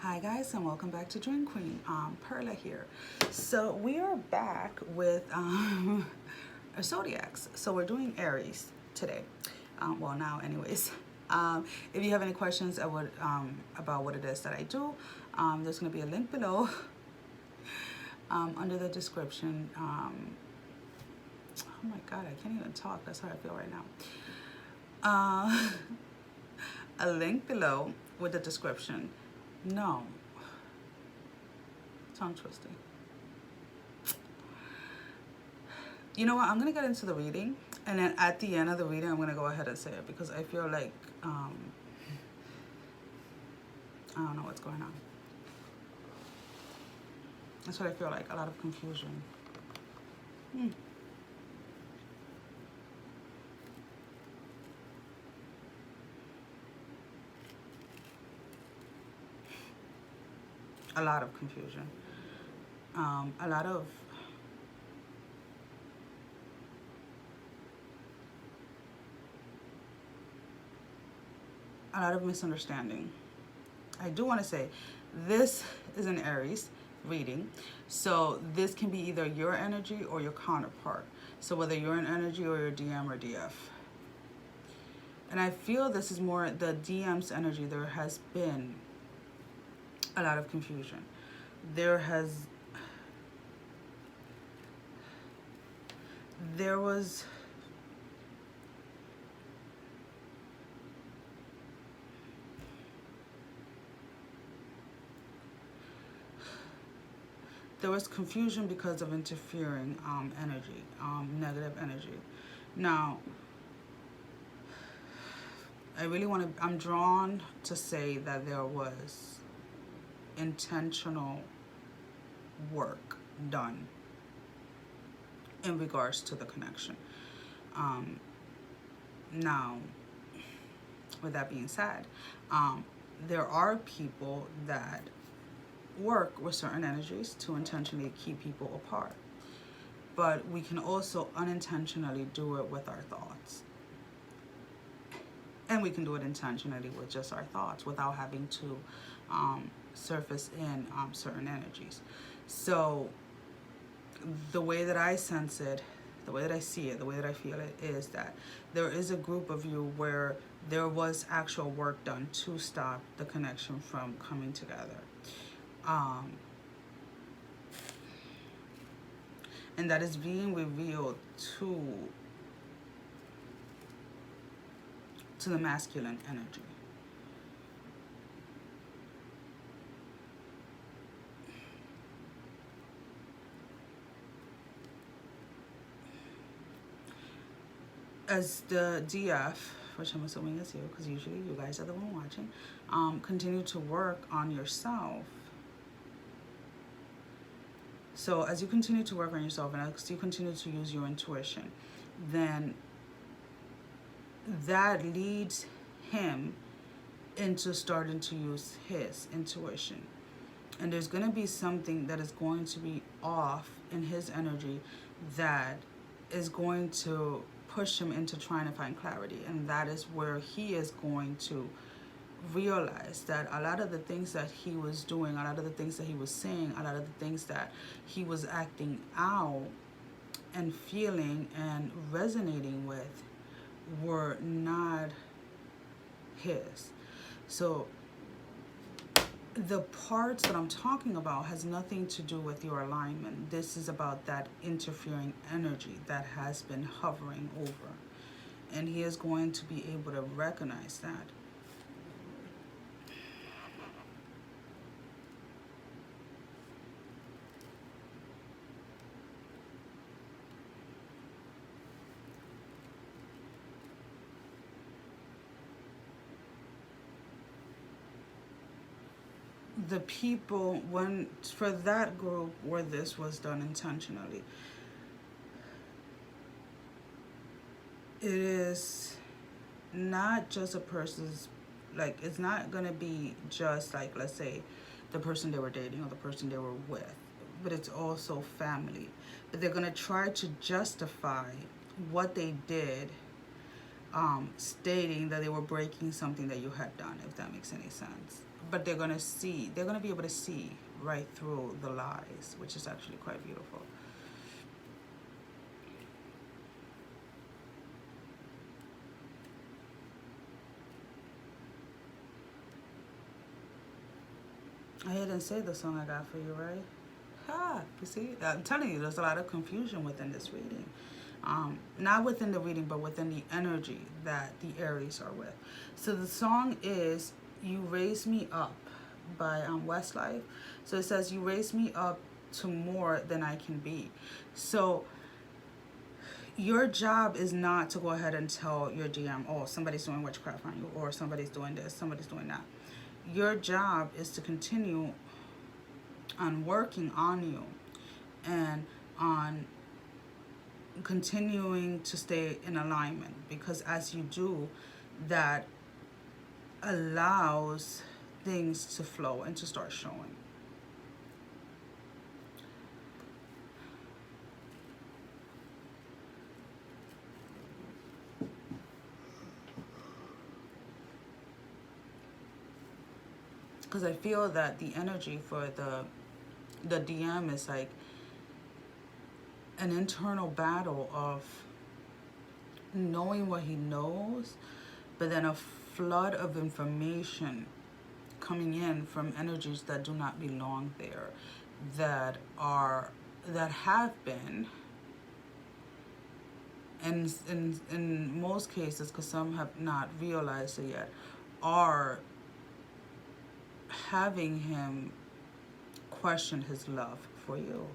Hi guys, and welcome back to Dream Queen. Perla here. So we are back with our zodiacs. So we're doing Aries today. Well, now anyways. If you have any questions about what it is that I do, there's going to be a link below under the description. Oh my God, I can't even talk. That's how I feel right now. A link below with the description. No. Tongue twisting. You know what? I'm going to get into the reading. And then at the end of the reading, I'm going to go ahead and say it. Because I feel like, I don't know what's going on. That's what I feel like. A lot of confusion. A lot of confusion. A lot of misunderstanding. I do want to say this is an Aries reading, so this can be either your energy or your counterpart. So whether you're an energy or your DM or DF. And I feel this is more the DM's energy. There has been a lot of confusion. There was confusion because of interfering energy, negative energy. Now, I'm drawn to say that there was intentional work done in regards to the connection. Now, with that being said, there are people that work with certain energies to intentionally keep people apart. But we can also unintentionally do it with our thoughts. And we can do it intentionally with just our thoughts without having to surface in certain energies. So the way that I sense it, the way that I see it, the way that I feel it is that there is a group of you where there was actual work done to stop the connection from coming together. And that is being revealed to the masculine energy. As the DF, which I'm assuming is you, because usually you guys are the one watching, continue to work on yourself. So as you continue to work on yourself and as you continue to use your intuition, then that leads him into starting to use his intuition. And there's going to be something that is going to be off in his energy that is going to push him into trying to find clarity. And that is where he is going to realize that a lot of the things that he was doing, a lot of the things that he was saying, a lot of the things that he was acting out and feeling and resonating with were not his. So the parts that I'm talking about has nothing to do with your alignment. This is about that interfering energy that has been hovering over. And he is going to be able to recognize that. The people, for that group where this was done intentionally, it is not just a person's, like, it's not going to be just like, let's say, the person they were dating or the person they were with, but it's also family. But they're going to try to justify what they did, stating that they were breaking something that you had done, if that makes any sense. but they're going to see, they're going to be able to see right through the lies, which is actually quite beautiful. I didn't say the song I got for you, right? Ha! You see, I'm telling you, there's a lot of confusion within this reading. Not within the reading, but within the energy that the Aries are with. So the song is You Raise Me Up by Westlife. So it says, you raise me up to more than I can be. So your job is not to go ahead and tell your DM, oh, somebody's doing witchcraft on you, or somebody's doing this, somebody's doing that. Your job is to continue on working on you and on continuing to stay in alignment, because as you do, that allows things to flow and to start showing. Because I feel that the energy for the DM is like an internal battle of knowing what he knows, but then a flood of information coming in from energies that do not belong there, that have been, and in most cases, because some have not realized it yet, are having him question his love for you.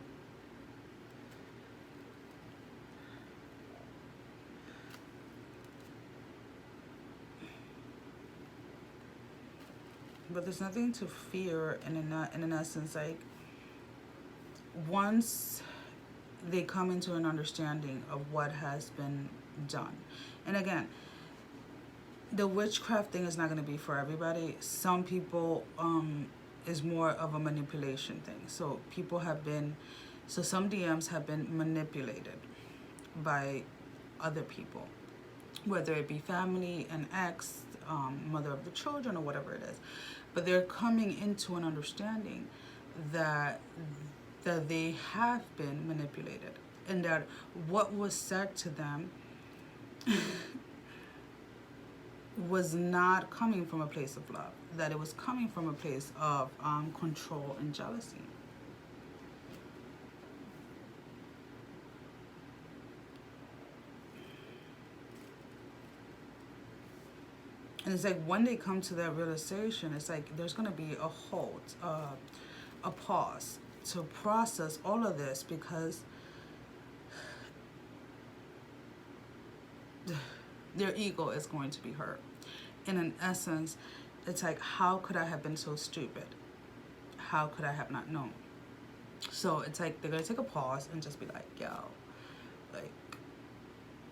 But there's nothing to fear, and in an essence, like, once they come into an understanding of what has been done. And again, the witchcraft thing is not going to be for everybody. Some people is more of a manipulation thing. So some DMs have been manipulated by other people, whether it be family, an ex, mother of the children, or whatever it is. But they're coming into an understanding that they have been manipulated, and that what was said to them was not coming from a place of love, that it was coming from a place of control and jealousy. And it's like when they come to that realization, it's like there's going to be a halt, a pause to process all of this, because their ego is going to be hurt. And in essence, it's like, how could I have been so stupid? How could I have not known? So it's like they're going to take a pause and just be like, yo, like,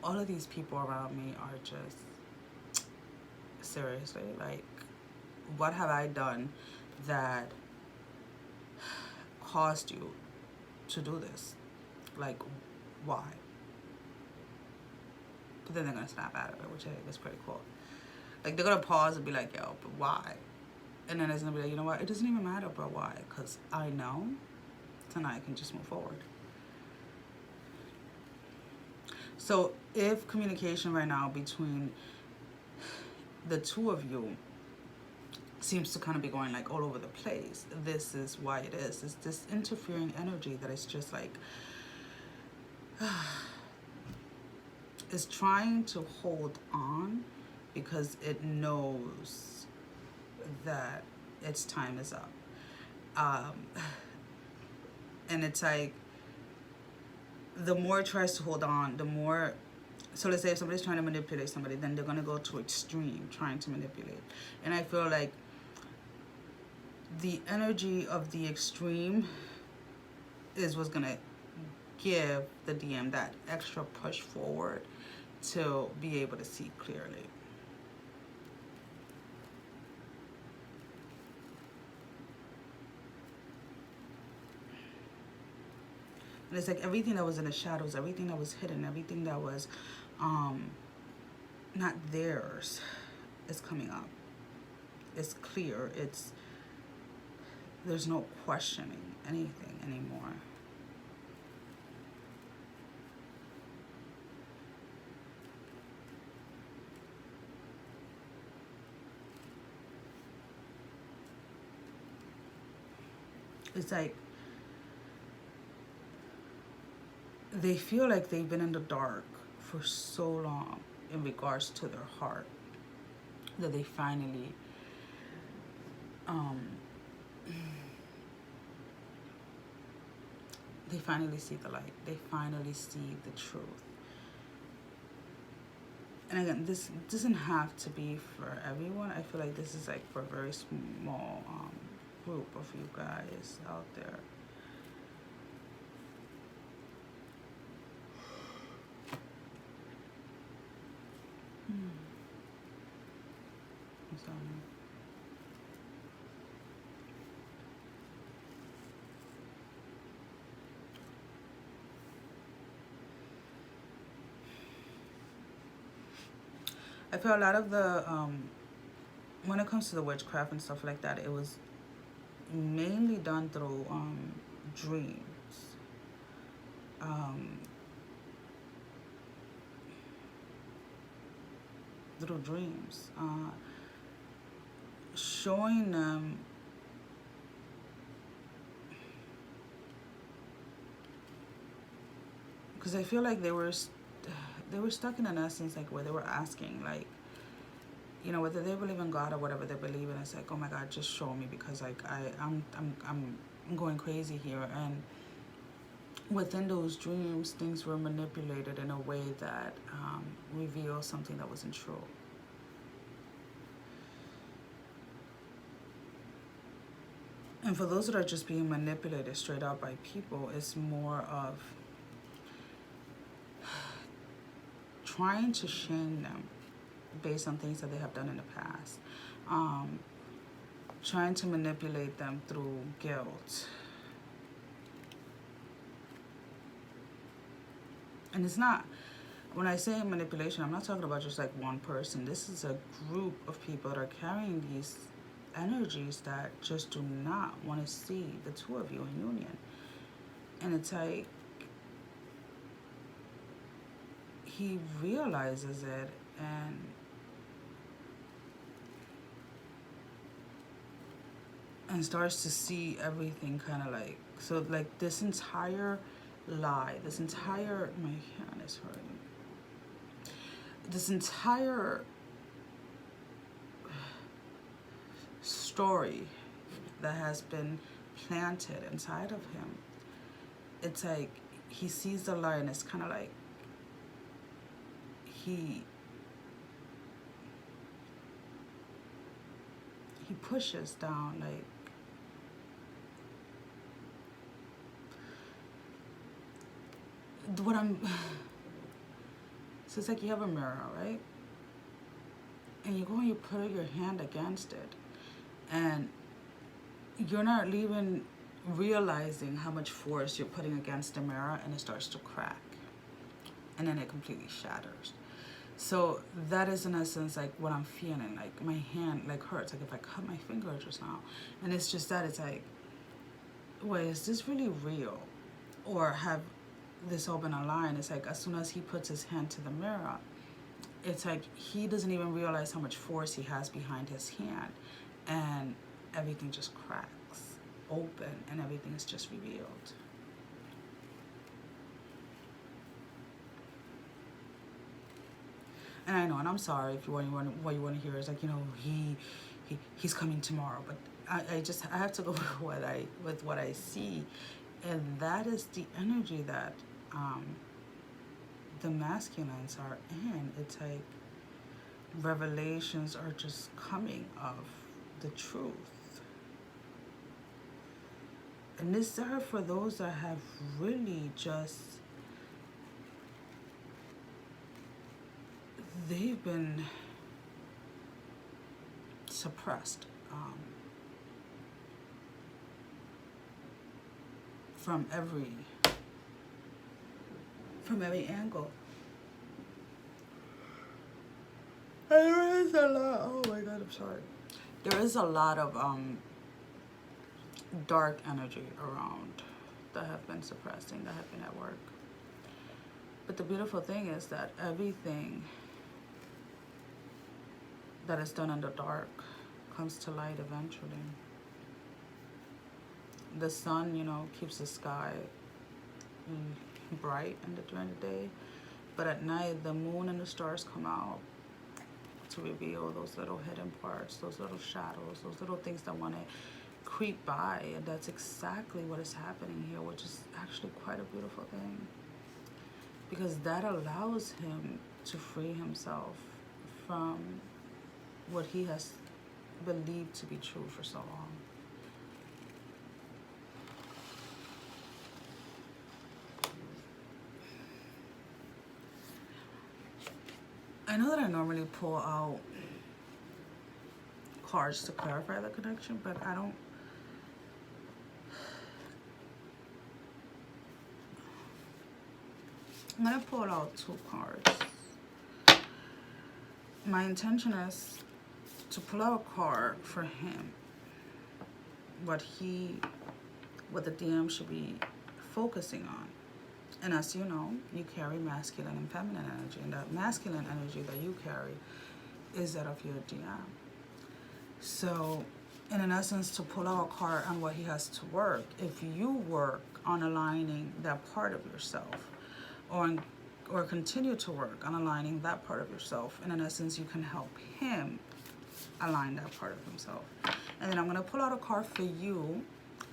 all of these people around me are just, seriously, like, what have I done that caused you to do this? Like, why? But then they're gonna snap out of it, which I think is pretty cool. Like, they're gonna pause and be like, yo, but why? And then it's gonna be like, you know what, it doesn't even matter, bro, why? Because I know, tonight I can just move forward. So if communication right now between the two of you seems to kind of be going like all over the place, this is why it is. It's this interfering energy that is just like is trying to hold on, because it knows that its time is up. And it's like, the more it tries to hold on, the more. So let's say if somebody's trying to manipulate somebody, then they're going to go to extreme trying to manipulate. And I feel like the energy of the extreme is what's going to give the DM that extra push forward to be able to see clearly. And it's like everything that was in the shadows, everything that was hidden, everything that was not theirs is coming up. It's clear. It's there's no questioning anything anymore. It's like they feel like they've been in the dark for so long in regards to their heart that they finally see the light. They finally see the truth. And again, this doesn't have to be for everyone. I feel like this is like for a very small group of you guys out there. I'm sorry. I feel a lot of the, when it comes to the witchcraft and stuff like that, it was mainly done through dreams. Through dreams. Showing them because I feel like they were stuck in an essence, like where they were asking, like, you know, whether they believe in God or whatever they believe in. It's like, oh my God, just show me, because like I'm going crazy here. And within those dreams, things were manipulated in a way that revealed something that wasn't true. And for those that are just being manipulated straight out by people, it's more of trying to shame them based on things that they have done in the past. Trying to manipulate them through guilt. And it's not, when I say manipulation, I'm not talking about just like one person. This is a group of people that are carrying these energies that just do not want to see the two of you in union. And it's like, he realizes it and starts to see everything kind of like, so like this entire lie, this entire, my hand is hurting, this entire story that has been planted inside of him, it's like he sees the lie and it's kind of like he pushes down, like, what I'm, so it's like you have a mirror, right? And you go and you put your hand against it, and you're not even realizing how much force you're putting against the mirror, and it starts to crack, and then it completely shatters. So that is in essence like what I'm feeling, like my hand like hurts, like if I cut my finger just now. And it's just that, it's like, wait, is this really real? Or have this all been a lie? And it's like, as soon as he puts his hand to the mirror, it's like he doesn't even realize how much force he has behind his hand, and everything just cracks open and everything is just revealed. And I know, and I'm sorry if what you want to hear is like, you know, he's coming tomorrow, but I have to go with what I see, and that is the energy that the masculines are in. It's like revelations are just coming of the truth. And this are for those that have really just, they've been suppressed from every angle. And there is a lot, oh my God, I'm sorry. There is a lot of dark energy around that have been suppressing, that have been at work. But the beautiful thing is that everything that is done in the dark comes to light eventually. The sun, you know, keeps the sky bright during the day, but at night the moon and the stars come out to reveal those little hidden parts, those little shadows, those little things that want to creep by. And that's exactly what is happening here, which is actually quite a beautiful thing, because that allows him to free himself from what he has believed to be true for so long. I know that I normally pull out cards to clarify the connection, but I don't. I'm gonna pull out 2 cards. My intention is to pull out a card for him, what the DM should be focusing on. And as you know, you carry masculine and feminine energy, and that masculine energy that you carry is that of your DM. So, in an essence, to pull out a card on what he has to work, if you work on aligning that part of yourself, or continue to work on aligning that part of yourself, in an essence, you can help him align that part of himself. And then I'm going to pull out a card for you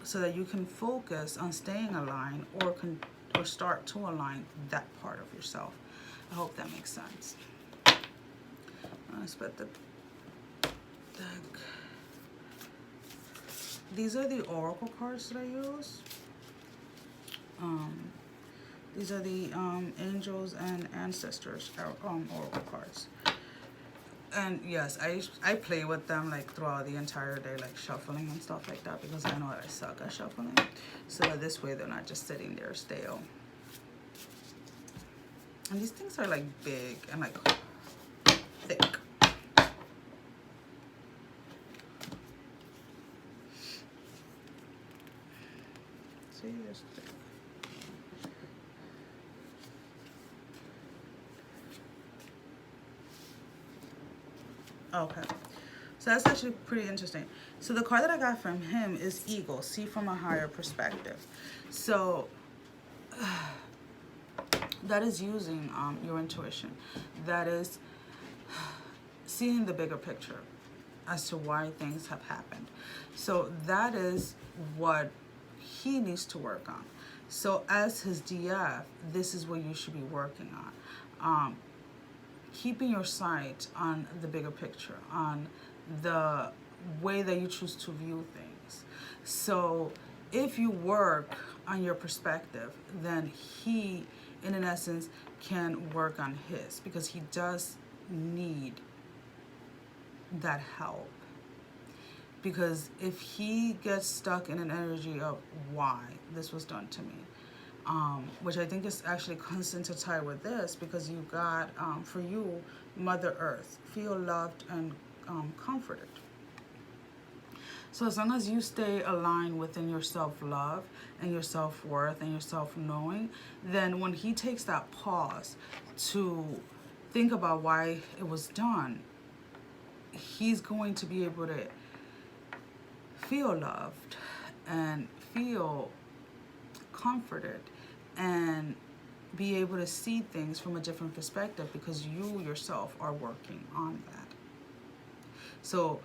so that you can focus on staying aligned, or start to align that part of yourself. I hope that makes sense. I split the deck. These are the oracle cards that I use. These are the angels and ancestors oracle cards. And yes, I play with them like throughout the entire day, like shuffling and stuff like that, because I know that I suck at shuffling. So that this way they're not just sitting there stale. And these things are like big and like thick. See, there's thick. Okay, so that's actually pretty interesting. So the card that I got from him is Eagle, see from a higher perspective. So that is using your intuition. That is seeing the bigger picture as to why things have happened. So that is what he needs to work on. So as his DF, this is what you should be working on. Keeping your sight on the bigger picture, on the way that you choose to view things. So if you work on your perspective, then he, in an essence, can work on his, because he does need that help. Because if he gets stuck in an energy of why this was done to me, which I think is actually constant to tie with this, because you got, for you, Mother Earth, feel loved and comforted. So as long as you stay aligned within your self-love and your self-worth and your self-knowing, then when he takes that pause to think about why it was done, he's going to be able to feel loved and feel comforted and be able to see things from a different perspective, because you yourself are working on that. So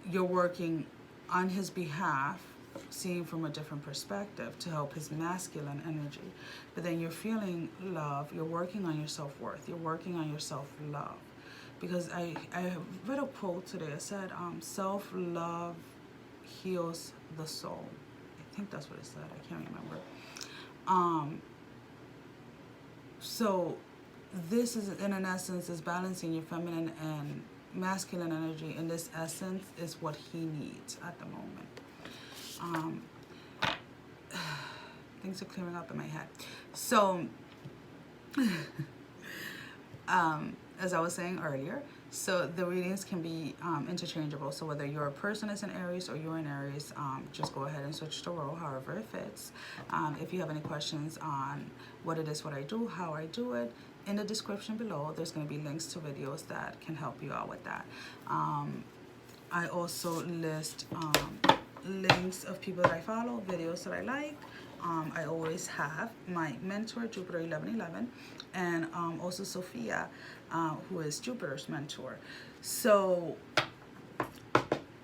you're working on his behalf, seeing from a different perspective to help his masculine energy. But then you're feeling love, you're working on your self-worth, you're working on your self-love. Because I read a quote today. It said, self-love heals the soul. I think that's what it said. I can't remember. So this is, in an essence, is balancing your feminine and masculine energy. In this essence is what he needs at the moment. Things are clearing up in my head. So, as I was saying earlier, So the readings can be interchangeable. So whether your person is an Aries or you're an Aries, just go ahead and switch the role however it fits. If you have any questions on what it is, what I do, how I do it, in the description below, there's going to be links to videos that can help you out with that. I also list links of people that I follow, videos that I like. I always have my mentor, Jupiter 1111, and also Sophia, who is Jupiter's mentor. So,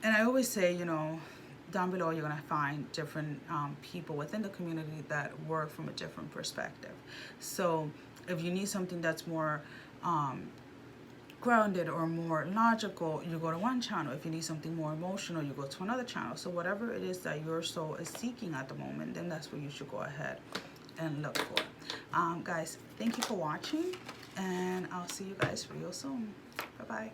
and I always say, you know, down below you're going to find different people within the community that work from a different perspective. So if you need something that's more grounded or more logical, you go to one channel. If you need something more emotional, you go to another channel. So whatever it is that your soul is seeking at the moment, then that's where you should go ahead and look for. Guys, thank you for watching, and I'll see you guys real soon. Bye-bye.